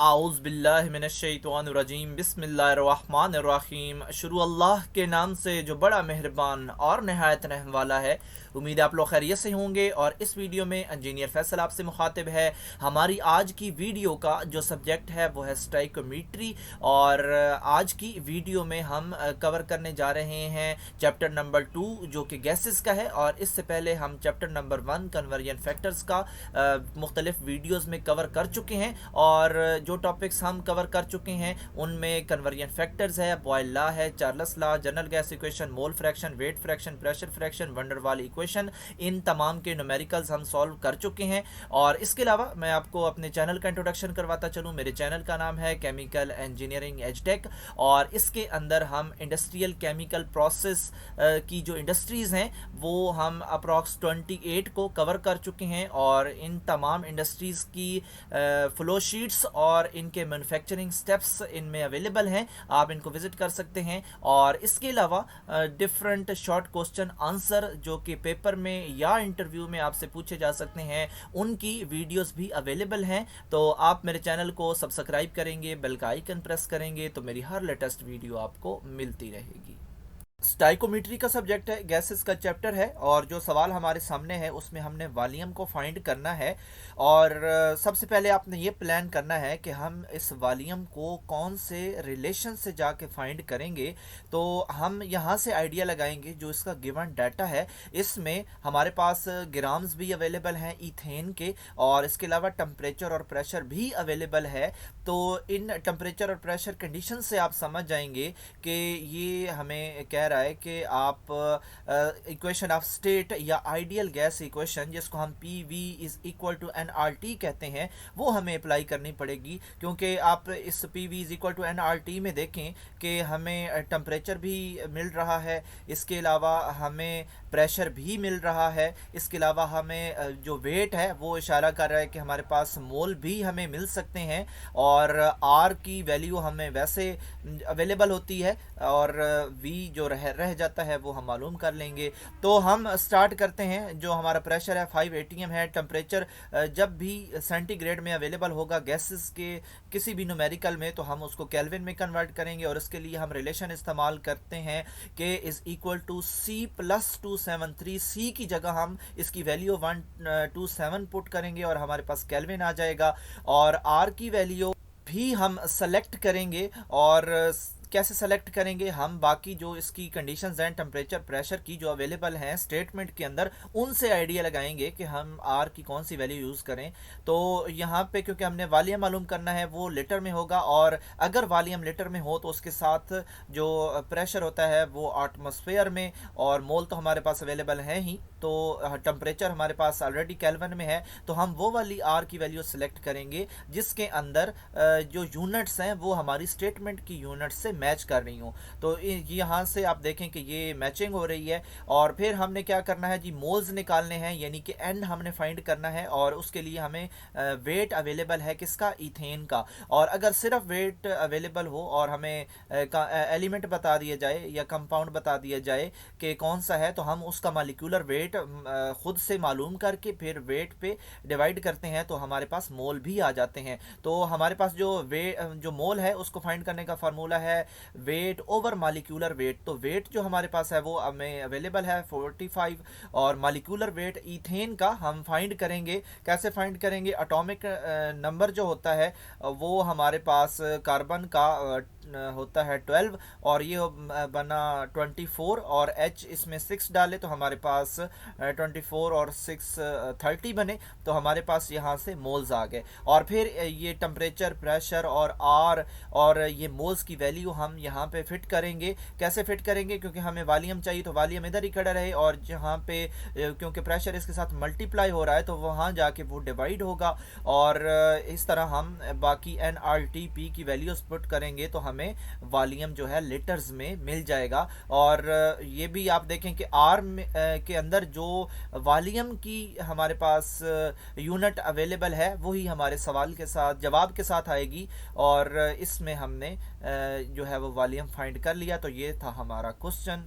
आउज़ बिल्लाहि मिनश्शैतानिर्रजीम बिस्मिल्लाहिर्रहमानिर्रहीम। शुरू अल्लाह के नाम से जो बड़ा मेहरबान और नहायत रहम वाला है। उम्मीद है आप लोग खैरियत से होंगे। और इस वीडियो में इंजीनियर फैसल आपसे मुखातिब है। हमारी आज की वीडियो का जो सब्जेक्ट है वो है स्टाइकोमेट्री। और आज की वीडियो में हम कवर करने जा रहे हैं चैप्टर नंबर 2 जो कि गैसेस का है। और इससे पहले हम चैप्टर नंबर 1 कन्वर्जन फैक्टर्स का मुख्तलिफ वीडियोज़ में कवर कर चुके हैं। और जो टॉपिक्स हम कवर कर चुके हैं उनमें कन्वर्जन फैक्टर्स है, बॉयल लॉ है, Charles law, general gas equation, mole fraction, weight fraction, pressure fraction, van der Waals equation, इन तमाम के न्यूमेरिकल्स हम सॉल्व कर चुके हैं। और इसके अलावा मैं आपको अपने चैनल का इंट्रोडक्शन करवाता चलूँ। मेरे चैनल का नाम है केमिकल इंजीनियरिंग एजटेक और इसके अंदर हम इंडस्ट्रियल केमिकल प्रोसेस की जो इंडस्ट्रीज़ हैं वो हम अप्रॉक्स 28 को कवर कर चुके हैं। और इन तमाम इंडस्ट्रीज़ की फ्लो शीट्स और इनके मैन्युफैक्चरिंग स्टेप्स इनमें अवेलेबल हैं, आप इनको विजिट कर सकते हैं। और इसके अलावा डिफरेंट शॉर्ट क्वेश्चन आंसर जो कि पेपर में या इंटरव्यू में आपसे पूछे जा सकते हैं उनकी वीडियोस भी अवेलेबल हैं। तो आप मेरे चैनल को सब्सक्राइब करेंगे, बेल का आइकन प्रेस करेंगे तो मेरी हर लेटेस्ट वीडियो आपको मिलती रहेगी। स्टाइकोमेट्री का सब्जेक्ट है, गैसेस का चैप्टर है। और जो सवाल हमारे सामने है उसमें हमने वॉल्यूम को फाइंड करना है। और सबसे पहले आपने ये प्लान करना है कि हम इस वॉल्यूम को कौन से रिलेशन से जाके फाइंड करेंगे। तो हम यहाँ से आइडिया लगाएंगे जो इसका गिवन डाटा है इसमें हमारे पास ग्राम्स भी अवेलेबल हैं ईथेन के, और इसके अलावा टम्परेचर और प्रेशर भी अवेलेबल है। तो इन टम्परेचर और प्रेशर कंडीशन से आप समझ जाएंगे कि ये हमें कह रहा है कि आप इक्वेशन ऑफ स्टेट या आइडियल गैस इक्वेशन जिसको हम P V is equal to N R T कहते हैं वो हमें अप्लाई करनी पड़ेगी। क्योंकि आप इस P V is equal to N R T में देखें कि हमें टेम्परेचर भी मिल रहा है, इसके अलावा हमें प्रेशर भी मिल रहा है, इसके अलावा हमें जो वेट है वो इशारा कर रहा है कि हमारे पास मोल भी हमें मिल सकते हैं। और आर की वैल्यू हमें वैसे अवेलेबल होती है और वी जो रह जाता है वो हम मालूम कर लेंगे। तो हम स्टार्ट करते हैं। जो हमारा प्रेशर है 5 एटीएम है। टेम्परेचर जब भी सेंटीग्रेड में अवेलेबल होगा गैसेस के किसी भी न्यूमेरिकल में तो हम उसको केल्विन में कन्वर्ट करेंगे। और इसके लिए हम रिलेशन इस्तेमाल करते हैं कि is equal to C plus 273। C की जगह हम इसकी वैल्यू 127 पुट करेंगे और हमारे पास केल्विन आ जाएगा। और आर की वैल्यू भी हम सेलेक्ट करेंगे। और कैसे सेलेक्ट करेंगे, हम बाकी जो इसकी कंडीशंस हैं टेम्परेचर प्रेशर की जो अवेलेबल हैं स्टेटमेंट के अंदर उनसे आइडिया लगाएंगे कि हम आर की कौन सी वैल्यू यूज़ करें। तो यहाँ पे क्योंकि हमने वॉल्यूम मालूम करना है वो लीटर में होगा, और अगर वॉल्यूम लीटर में हो तो उसके साथ जो प्रेशर होता है वो एटमॉस्फेयर में, और मोल तो हमारे पास अवेलेबल है ही। तो टेम्परेचर हमारे पास ऑलरेडी केल्विन में है तो हम वो वाली आर की वैल्यू सेलेक्ट करेंगे जिसके अंदर जो यूनिट्स हैं वो हमारी स्टेटमेंट की यूनिट से मैच कर रही हूँ। तो यहाँ से आप देखें कि ये मैचिंग हो रही है। और फिर हमने क्या करना है जी, मोल्स निकालने हैं, यानी कि एन हमने फाइंड करना है। और उसके लिए हमें वेट अवेलेबल है किसका, ईथेन का। और अगर सिर्फ वेट अवेलेबल हो और हमें एलिमेंट बता दिया जाए या कंपाउंड बता दिया जाए कि कौन सा है तो हम उसका मालिक्यूलर वेट खुद से मालूम करके फिर वेट पे डिवाइड करते हैं तो हमारे पास मोल भी आ जाते हैं। तो हमारे पास जो मोल है उसको फाइंड करने का फार्मूला है वेट ओवर मालिक्यूलर वेट। तो वेट जो हमारे पास है वो हमें अवेलेबल है 45, और मालिक्यूलर वेट ईथेन का हम फाइंड करेंगे। कैसे फाइंड करेंगे, एटॉमिक नंबर जो होता है वो हमारे पास कार्बन का होता है 12 और ये बना 24, और H इसमें 6 डाले तो हमारे पास 24 और 6 30 बने। तो हमारे पास यहाँ से मोल्स आ गए। और फिर ये टेम्परेचर प्रेशर और आर और ये मोल्स की वैल्यू हम यहाँ पे फिट करेंगे। कैसे फिट करेंगे, क्योंकि हमें वॉल्यूम चाहिए तो वॉल्यूम इधर ही खड़ा रहे, और जहाँ पे क्योंकि प्रेशर इसके साथ मल्टीप्लाई हो रहा है तो वहाँ जाके वो डिवाइड होगा। और इस तरह हम बाकी NRTP की वैल्यूज पुट करेंगे तो हमें वॉल्यूम जो है लीटर्स में मिल जाएगा। और ये भी आप देखें कि आर के अंदर जो वॉल्यूम की हमारे पास यूनिट अवेलेबल है वही हमारे सवाल के साथ जवाब के साथ आएगी। और इसमें हमने जो है वो वॉल्यूम फाइंड कर लिया। तो ये था हमारा क्वेश्चन।